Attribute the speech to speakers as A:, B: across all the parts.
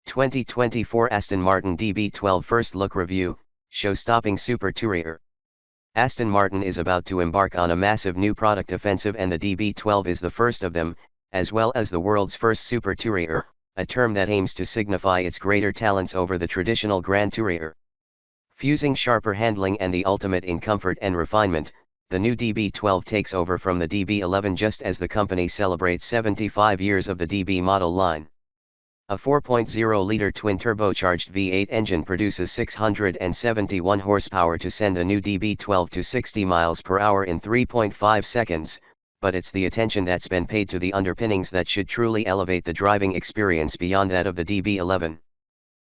A: 2024 Aston Martin db12 First Look Review, Show-Stopping Super Tourer. Aston Martin is about to embark on a massive new product offensive, and the db12 is the first of them, as well as the world's first Super Tourer, a term that aims to signify its greater talents over the traditional Grand Tourer. Fusing sharper handling and the ultimate in comfort and refinement, the new db12 takes over from the db11 just as the company celebrates 75 years of the DB model line. A 4.0-liter twin-turbocharged V8 engine produces 671 horsepower to send the new db12 to 60 miles per hour in 3.5 seconds, but it's the attention that's been paid to the underpinnings that should truly elevate the driving experience beyond that of the db11.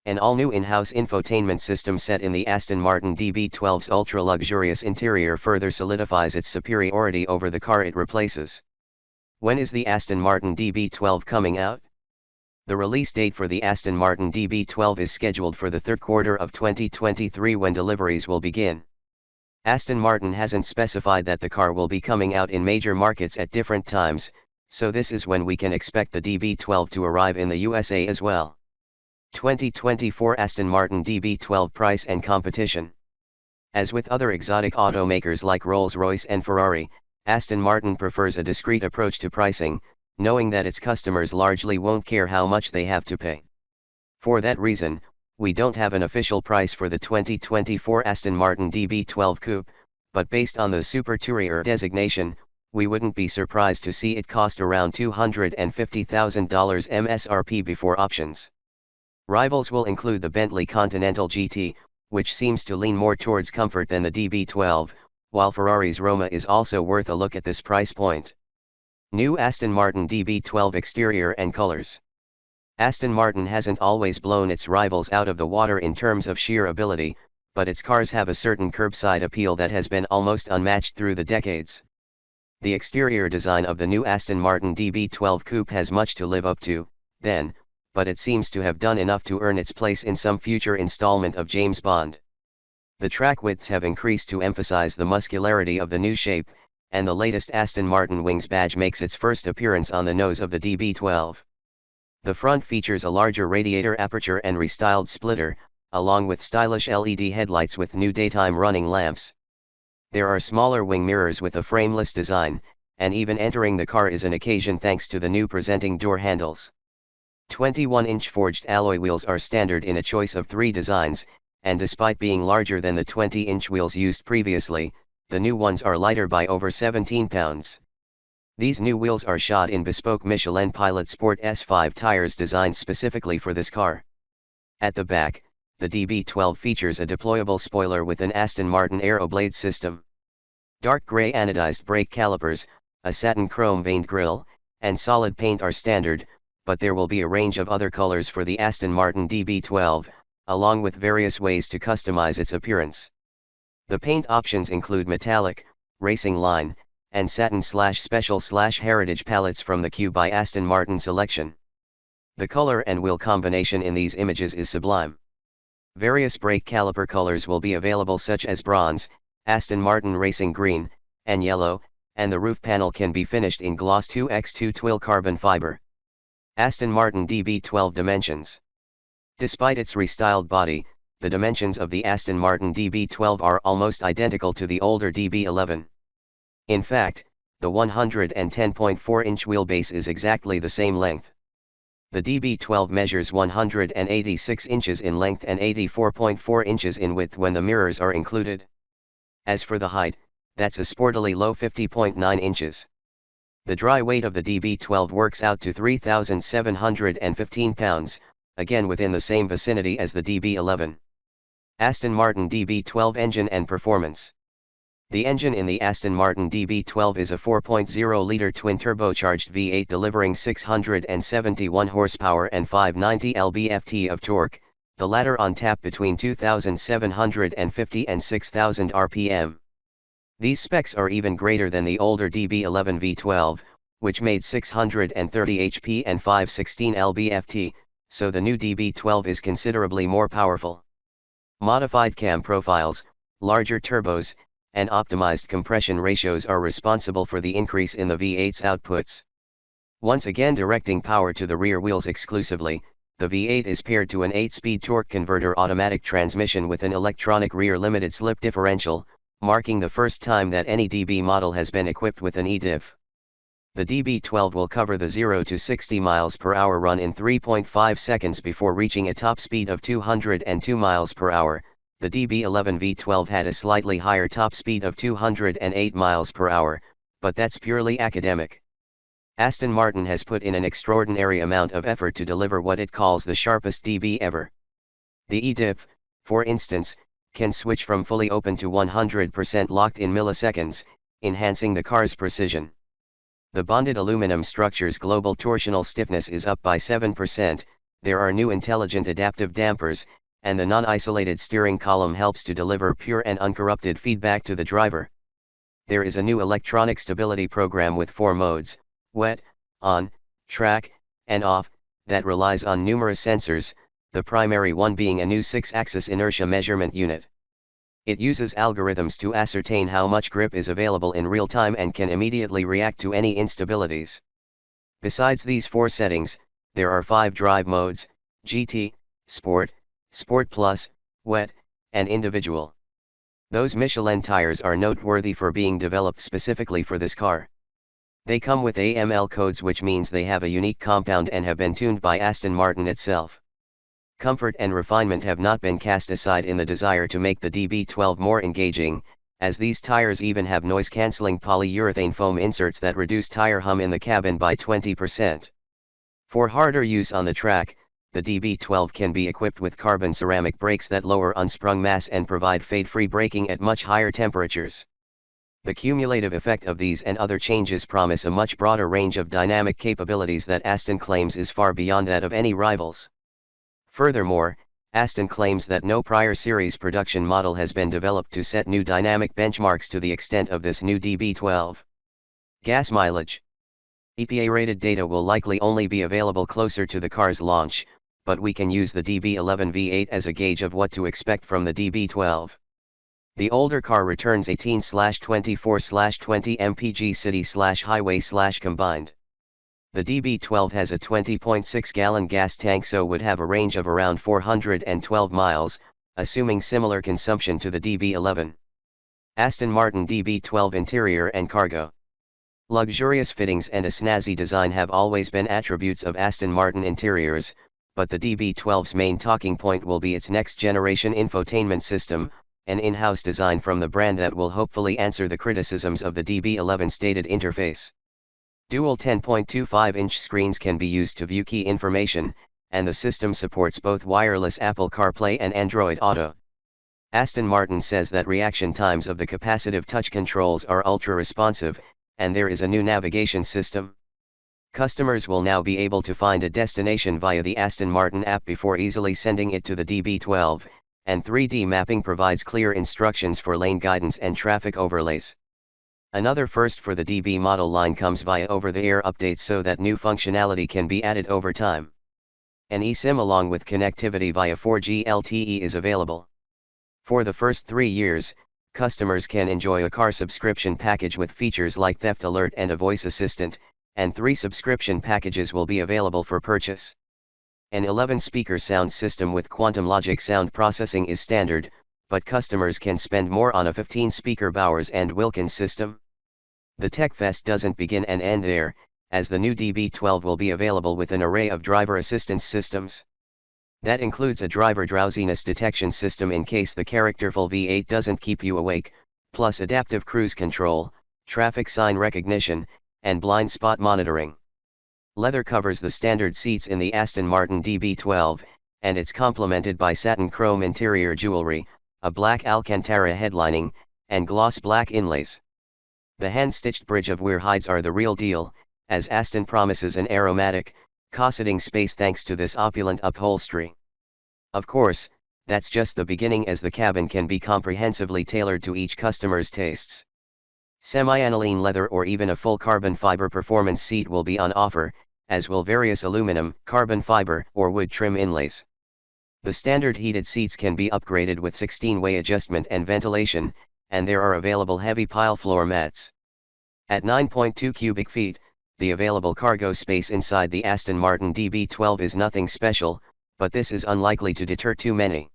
A: An all-new in-house infotainment system set in the Aston Martin db12's ultra-luxurious interior further solidifies its superiority over the car it replaces. When is the Aston Martin db12 coming out? The release date for the Aston Martin db12 is scheduled for the third quarter of 2023, when deliveries will begin. Aston Martin hasn't specified that the car will be coming out in major markets at different times, so this is when we can expect the db12 to arrive in the USA as well. 2024 Aston Martin db12 price and competition. As with other exotic automakers like Rolls-Royce and Ferrari, Aston Martin prefers a discreet approach to pricing, knowing that its customers largely won't care how much they have to pay. For that reason, we don't have an official price for the 2024 Aston Martin db12 Coupe, but based on the Super Tourer designation, we wouldn't be surprised to see it cost around $250,000 MSRP before options. Rivals will include the Bentley Continental GT, which seems to lean more towards comfort than the db12, while Ferrari's Roma is also worth a look at this price point. New Aston Martin db12 exterior and colors. Aston Martin hasn't always blown its rivals out of the water in terms of sheer ability, but its cars have a certain curbside appeal that has been almost unmatched through the decades. The exterior design of the new Aston Martin db12 Coupe has much to live up to, then, but it seems to have done enough to earn its place in some future installment of James Bond. The track widths have increased to emphasize the muscularity of the new shape, and the latest Aston Martin Wings badge makes its first appearance on the nose of the db12. The front features a larger radiator aperture and restyled splitter, along with stylish LED headlights with new daytime running lamps. There are smaller wing mirrors with a frameless design, and even entering the car is an occasion thanks to the new presenting door handles. 21-inch forged alloy wheels are standard in a choice of 3 designs, and despite being larger than the 20-inch wheels used previously, the new ones are lighter by over 17 pounds. These new wheels are shod in bespoke Michelin Pilot Sport S5 tires designed specifically for this car. At the back, the db12 features a deployable spoiler with an Aston Martin Aeroblade system. Dark grey anodized brake calipers, a satin chrome veined grille, and solid paint are standard, but there will be a range of other colors for the Aston Martin db12, along with various ways to customize its appearance. The paint options include metallic, racing line, and satin/special/heritage palettes from the Q by Aston Martin selection. The color and wheel combination in these images is sublime. Various brake caliper colors will be available, such as bronze, Aston Martin Racing Green, and yellow, and the roof panel can be finished in gloss 2x2 twill carbon fiber. Aston Martin db12 dimensions. Despite its restyled body, the dimensions of the Aston Martin db12 are almost identical to the older db11. In fact, the 110.4-inch wheelbase is exactly the same length. The db12 measures 186 inches in length and 84.4 inches in width when the mirrors are included. As for the height, that's a sportily low 50.9 inches. The dry weight of the db12 works out to 3,715 pounds, again within the same vicinity as the db11. Aston Martin db12 engine and performance. The engine in the Aston Martin db12 is a 4.0-liter twin-turbocharged V8 delivering 671 horsepower and 590 lb-ft of torque, the latter on tap between 2,750 and 6,000 rpm. These specs are even greater than the older db11 V12, which made 630 HP and 516 lb-ft, so the new db12 is considerably more powerful. Modified cam profiles, larger turbos, and optimized compression ratios are responsible for the increase in the V8's outputs. Once again directing power to the rear wheels exclusively, The V8 is paired to an 8-speed torque converter automatic transmission with an electronic rear limited slip differential, marking the first time that any DB model has been equipped with an e-diff. The db12 will cover the 0 to 60 miles per hour run in 3.5 seconds before reaching a top speed of 202 miles per hour. The db11 V12 had a slightly higher top speed of 208 miles per hour, but that's purely academic. Aston Martin has put in an extraordinary amount of effort to deliver what it calls the sharpest DB ever. The e-diff, for instance, can switch from fully open to 100% locked in milliseconds, enhancing the car's precision. The bonded aluminum structure's global torsional stiffness is up by 7%, there are new intelligent adaptive dampers, and the non-isolated steering column helps to deliver pure and uncorrupted feedback to the driver. There is a new electronic stability program with 4 modes, wet, on, track, and off, that relies on numerous sensors, the primary one being a new 6-axis inertia measurement unit. It uses algorithms to ascertain how much grip is available in real time and can immediately react to any instabilities. Besides these 4 settings, there are 5 drive modes: GT, Sport, Sport Plus, Wet, and Individual. Those Michelin tires are noteworthy for being developed specifically for this car. They come with AML codes, which means they have a unique compound and have been tuned by Aston Martin itself. Comfort and refinement have not been cast aside in the desire to make the db12 more engaging, as these tires even have noise-cancelling polyurethane foam inserts that reduce tire hum in the cabin by 20%. For harder use on the track, the db12 can be equipped with carbon ceramic brakes that lower unsprung mass and provide fade-free braking at much higher temperatures. The cumulative effect of these and other changes promise a much broader range of dynamic capabilities that Aston claims is far beyond that of any rivals. Furthermore, Aston claims that no prior series production model has been developed to set new dynamic benchmarks to the extent of this new db12. Gas mileage. EPA-rated data will likely only be available closer to the car's launch, but we can use the db11 V8 as a gauge of what to expect from the db12. The older car returns 18/24/20 mpg city/highway/combined. The db12 has a 20.6-gallon gas tank, so would have a range of around 412 miles, assuming similar consumption to the db11. Aston Martin db12 interior and cargo. Luxurious fittings and a snazzy design have always been attributes of Aston Martin interiors, but the db12's main talking point will be its next-generation infotainment system, an in-house design from the brand that will hopefully answer the criticisms of the db11's dated interface. Dual 10.25-inch screens can be used to view key information, and the system supports both wireless Apple CarPlay and Android Auto. Aston Martin says that reaction times of the capacitive touch controls are ultra-responsive, and there is a new navigation system. Customers will now be able to find a destination via the Aston Martin app before easily sending it to the db12, and 3D mapping provides clear instructions for lane guidance and traffic overlays. Another first for the DB model line comes via over-the-air updates so that new functionality can be added over time. An eSIM along with connectivity via 4G LTE is available. For the first 3 years, customers can enjoy a car subscription package with features like theft alert and a voice assistant, and 3 subscription packages will be available for purchase. An 11-speaker sound system with Quantum Logic sound processing is standard, but customers can spend more on a 15-speaker Bowers and Wilkins system. The Tech Fest doesn't begin and end there, as the new db12 will be available with an array of driver assistance systems. That includes a driver drowsiness detection system in case the characterful V8 doesn't keep you awake, plus adaptive cruise control, traffic sign recognition, and blind spot monitoring. Leather covers the standard seats in the Aston Martin db12, and it's complemented by satin chrome interior jewelry, a black Alcantara headlining, and gloss black inlays. The hand-stitched bridge of wear hides are the real deal, as Aston promises an aromatic, cosseting space thanks to this opulent upholstery. Of course, that's just the beginning, as the cabin can be comprehensively tailored to each customer's tastes. Semi-aniline leather or even a full carbon fiber performance seat will be on offer, as will various aluminum, carbon fiber, or wood trim inlays. The standard heated seats can be upgraded with 16-way adjustment and ventilation, and there are available heavy pile floor mats. At 9.2 cubic feet, the available cargo space inside the Aston Martin DB12 is nothing special, but this is unlikely to deter too many.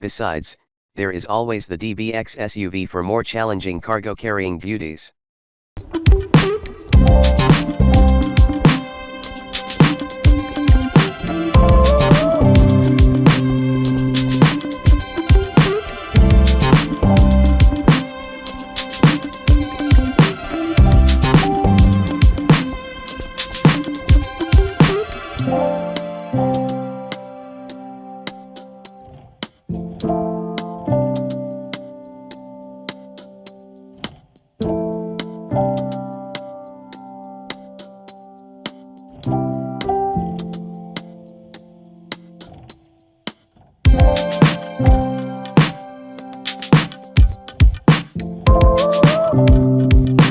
A: Besides, there is always the DBX SUV for more challenging cargo carrying duties.